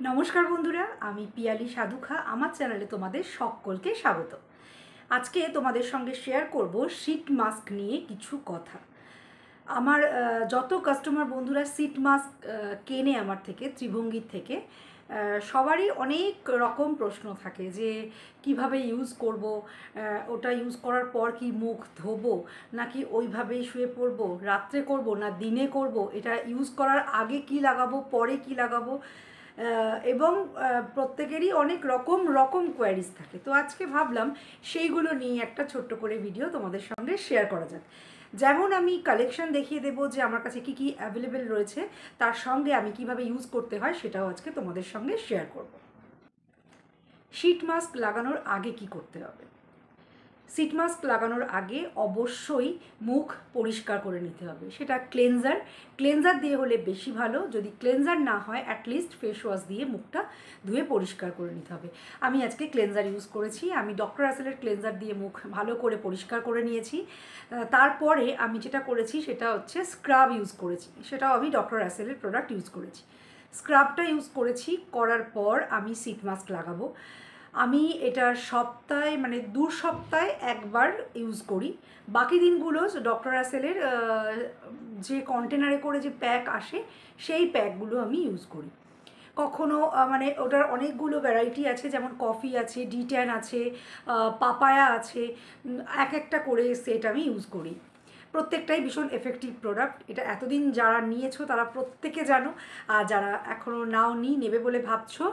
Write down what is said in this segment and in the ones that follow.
নমস্কার বন্ধুরা, আমি পিয়ালি সাধুখা। আমার চ্যানেলে তোমাদের সকলকে স্বাগত। আজকে তোমাদের সঙ্গে শেয়ার করব শীট মাস্ক নিয়ে কিছু কথা। আমার যত কাস্টমার বন্ধুরা শীট মাস্ক কেনে আমার থেকে, ত্রিভঙ্গীর থেকে, সবারই অনেক রকম প্রশ্ন থাকে যে কিভাবে ইউজ করব, ওটা ইউজ করার পর কি মুখ ধোবো, নাকি ওইভাবেই শুয়ে পড়বো, রাত্রে করব না দিনে করব, এটা ইউজ করার আগে কি লাগাবো, পরে কি লাগাবো, এবং প্রত্যেকেরই অনেক রকম রকম কোয়ারিজ থাকে। তো আজকে ভাবলাম সেইগুলো নিয়ে একটা ছোট্ট করে ভিডিও তোমাদের সঙ্গে শেয়ার করা যাক। যেমন আমি কালেকশন দেখিয়ে দেবো যে আমার কাছে কী কী অ্যাভেলেবেল রয়েছে, তার সঙ্গে আমি কিভাবে ইউজ করতে হয় সেটাও আজকে তোমাদের সঙ্গে শেয়ার করব। শীট মাস্ক লাগানোর আগে কি করতে হবে? শীট মাস্ক লাগানোর আগে অবশ্যই মুখ পরিষ্কার করে নিতে হবে। সেটা ক্লেনজার দিয়ে হলে বেশি ভালো। যদি ক্লেনজার না হয় অ্যাটলিস্ট ফেস ওয়াশ দিয়ে মুখটা ধুয়ে পরিষ্কার করে নিতে হবে। আমি আজকে ক্লেনজার ইউজ করেছি। আমি ডক্টর রাসেলের ক্লেনজার দিয়ে মুখ ভালো করে পরিষ্কার করে নিয়েছি। তারপরে আমি যেটা করেছি সেটা হচ্ছে স্ক্রাব ইউজ করেছি। সেটাও আমি ডক্টর রাসেলের প্রোডাক্ট ইউজ করেছি। স্ক্রাবটা ইউজ করেছি, করার পর আমি শীট মাস্ক লাগাবো। আমি এটা সপ্তাহে মানে 2 সপ্তাহে একবার ইউজ করি। বাকি দিনগুলো ডক্টর রাসেলের যে কন্টেনারে করে যে প্যাক আসে সেই প্যাকগুলো আমি ইউজ করি। কখনো মানে ওটার অনেকগুলো ভ্যারাইটি আছে, যেমন কফি আছে, D10 আছে, পাপায়া আছে, এক একটা করে সেট আমি ইউজ করি। প্রত্যেকটাই ভীষণ এফেক্টিভ প্রোডাক্ট। এটা এতদিন যারা নিয়েছো তারা প্রত্যেকে জানো, আর যারা এখনও নাও নেবে বলে ভাবছো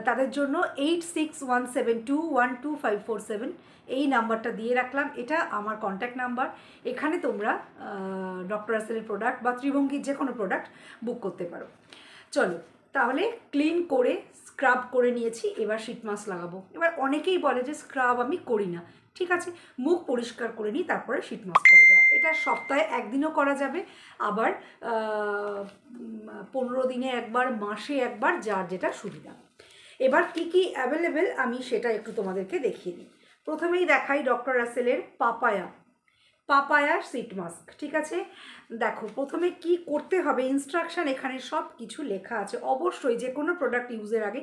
তাদের জন্য 8617212547 এই নাম্বারটা দিয়ে রাখলাম। এটা আমার কন্ট্যাক্ট নাম্বার। এখানে তোমরা ডক্টর রাসেলের প্রোডাক্ট বা ত্রিভঙ্গীর যে কোনো প্রোডাক্ট বুক করতে পারো। চলো তাহলে ক্লিন করে স্ক্রাব করে নিয়েছি, এবার শীট মাস্ক লাগাবো। এবার অনেকেই বলে যে স্ক্রাব আমি করি না। ঠিক আছে, মুখ পরিষ্কার করে নিই তারপরে শীট মাস্ক করা যায়। এটা সপ্তাহে একদিনও করা যাবে, আবার 15 দিনে একবার, মাসে একবার, যার যেটা সুবিধা। এবার কি কি অ্যাভেলেবেল আমি সেটা একটু তোমাদেরকে দেখিয়ে দিই। প্রথমেই দেখাই ডক্টর রাসেলের পাপায়ার শীট মাস্ক। ঠিক আছে, দেখো প্রথমে কি করতে হবে, ইনস্ট্রাকশান এখানে সব কিছু লেখা আছে। অবশ্যই যে কোনো প্রোডাক্ট ইউজের আগে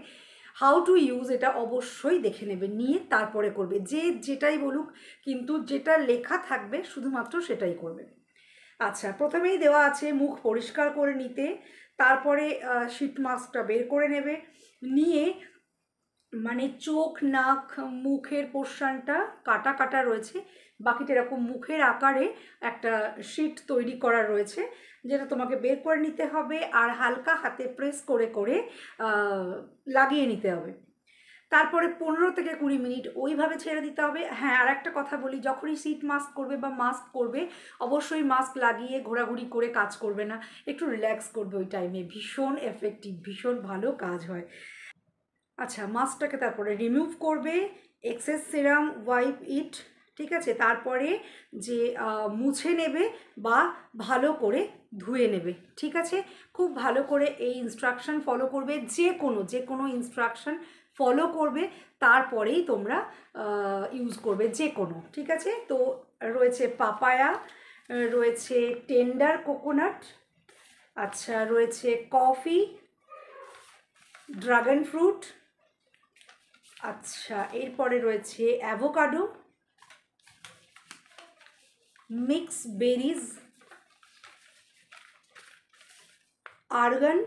হাউ টু ইউজ এটা অবশ্যই দেখে নেবে, নিয়ে তারপরে করবে। যে যেটাই বলুক, কিন্তু যেটা লেখা থাকবে শুধুমাত্র সেটাই করবে। আচ্ছা, প্রথমেই দেওয়া আছে মুখ পরিষ্কার করে নিতে, তারপরে শীট মাস্কটা বের করে নেবে, নিয়ে মানে চোখ, নাক, মুখের পোর্শনটা কাটা কাটা রয়েছে, বাকিটা এরকম মুখের আকারে একটা শিট তৈরি করা রয়েছে, যেটা তোমাকে বের করে নিতে হবে আর হালকা হাতে প্রেস করে করে লাগিয়ে নিতে হবে। তারপরে 15 থেকে 20 মিনিট ওইভাবে ছেড়ে দিতে হবে। হ্যাঁ, আর একটা কথা বলি, যখনই শীট মাস্ক করবে বা মাস্ক করবে অবশ্যই মাস্ক লাগিয়ে ঘোরাঘুরি করে কাজ করবে না, একটু রিল্যাক্স করবে ওই টাইমে। ভীষণ এফেক্টিভ, ভীষণ ভালো কাজ হয়। আচ্ছা, মাস্কটাকে তারপরে রিমুভ করবে, এক্সেস সিরাম ওয়াইপ ইট। ঠিক আছে, তারপরে যে মুছে নেবে বা ভালো করে ধুয়ে নেবে। ঠিক আছে, খুব ভালো করে এই ইনস্ট্রাকশন ফলো করবে, যে কোনো ইনস্ট্রাকশন ফলো করবে, তারপরেই তোমরা ইউজ করবে যে কোনো। ঠিক আছে, তো রয়েছে পাপায়া, রয়েছে টেন্ডার কোকোনাট, আচ্ছা রয়েছে কফি, ড্রাগন ফ্রুট, আচ্ছা এরপরে রয়েছে avocado, mix berries, argan,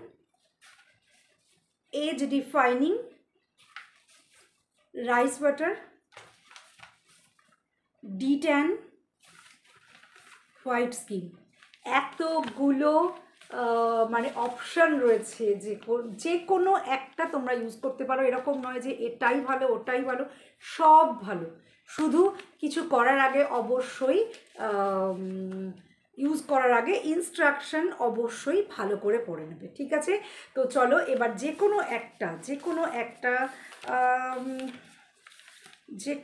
age defining, rice butter, D10, white skin. এতগুলো মানে অপশান রয়েছে, যে কোনো একটা তোমরা ইউজ করতে পারো। এরকম নয় যে এটাই ভালো ওটাই ভালো, সব ভালো। শুধু কিছু করার আগে অবশ্যই ইউজ করার আগে ইনস্ট্রাকশন অবশ্যই ভালো করে পড়ে নেবে। ঠিক আছে, তো চলো এবার যে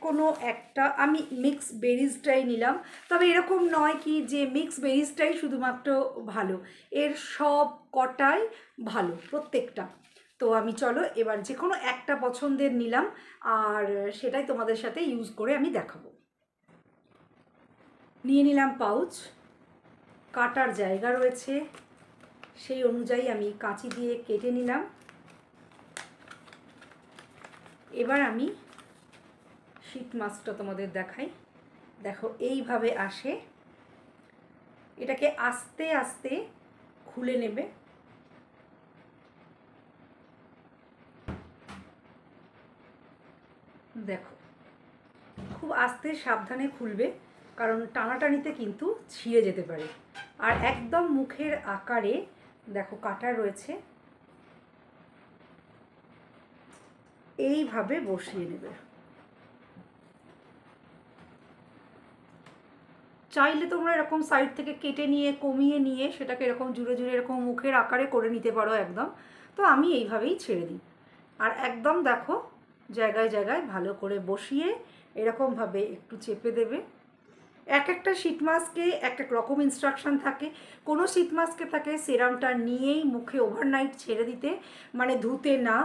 কোনো একটা আমি মিক্স বেরিজটাই নিলাম। তবে এরকম নয় কি যে মিক্স বেরিজটাই শুধুমাত্র ভালো, এর সব কটাই ভালো প্রত্যেকটা। তো আমি চলো এবার যে কোনো একটা পছন্দের নিলাম, আর সেটাই তোমাদের সাথে ইউজ করে আমি দেখাবো। নিয়ে নিলাম পাউচ, কাটার জায়গা রয়েছে সেই অনুযায়ী আমি কাঁচি দিয়ে কেটে নিলাম। এবার আমি শীট মাস্কটা তোমাদের দেখাই। দেখো এইভাবে আসে, এটাকে আস্তে আস্তে খুলে নেবে। দেখো খুব আস্তে সাবধানে খুলবে, কারণ টানাটানিতে কিন্তু ছিঁড়ে যেতে পারে। আর একদম মুখের আকারে দেখো কাটা রয়েছে, এইভাবে বসিয়ে নেবে। চাইলে তোমরা এরকম সাইড থেকে কেটে নিয়ে কমিয়ে নিয়ে সেটাকে এরকম জুড়ে জুড়ে এরকম মুখের আকারে করে নিতে পারো একদম। তো আমি এইভাবেই ছেড়ে দিই। আর একদম দেখো জায়গায় জায়গায় ভালো করে বসিয়ে এরকমভাবে একটু চেপে দেবে। এক একটা শীট মাস্কে এক এক রকম ইনস্ট্রাকশান থাকে। কোনো শীট মাস্কে থাকে সেরামটা নিয়েই মুখে ওভারনাইট ছেড়ে দিতে, মানে ধুতে না।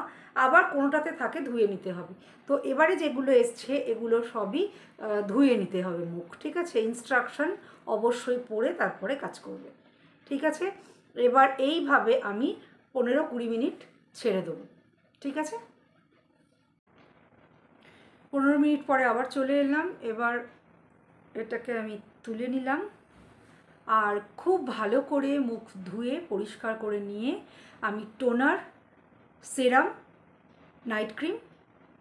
আবার কোনোটাতে থাকে ধুয়ে নিতে হবে। তো এবারে যেগুলো এসছে এগুলো সবই ধুয়ে নিতে হবে মুখ, ঠিক আছে? ইনস্ট্রাকশান অবশ্যই পড়ে তারপরে কাজ করবে, ঠিক আছে? এবার এইভাবে আমি 15-20 মিনিট ছেড়ে দেবো, ঠিক আছে? 15 মিনিট পরে আবার চলে এলাম। এবার এটাকে আমি তুলে নিলাম, আর খুব ভালো করে মুখ ধুয়ে পরিষ্কার করে নিয়ে আমি টোনার, সেরাম, নাইট ক্রিম,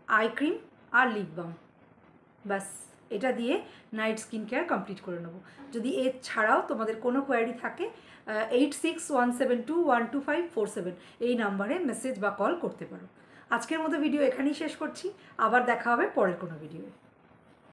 আই ক্রিম আর লিপ বাম, ব্যাস এটা দিয়ে নাইট স্কিন কেয়ার কমপ্লিট করে নেবো। যদি এর ছাড়াও তোমাদের কোনো কোয়ারি থাকে 8617212547 এই নাম্বারে মেসেজ বা কল করতে পারো। আজকের মতো ভিডিও এখানেই শেষ করছি, আবার দেখা হবে পরের কোনো ভিডিওয়ে।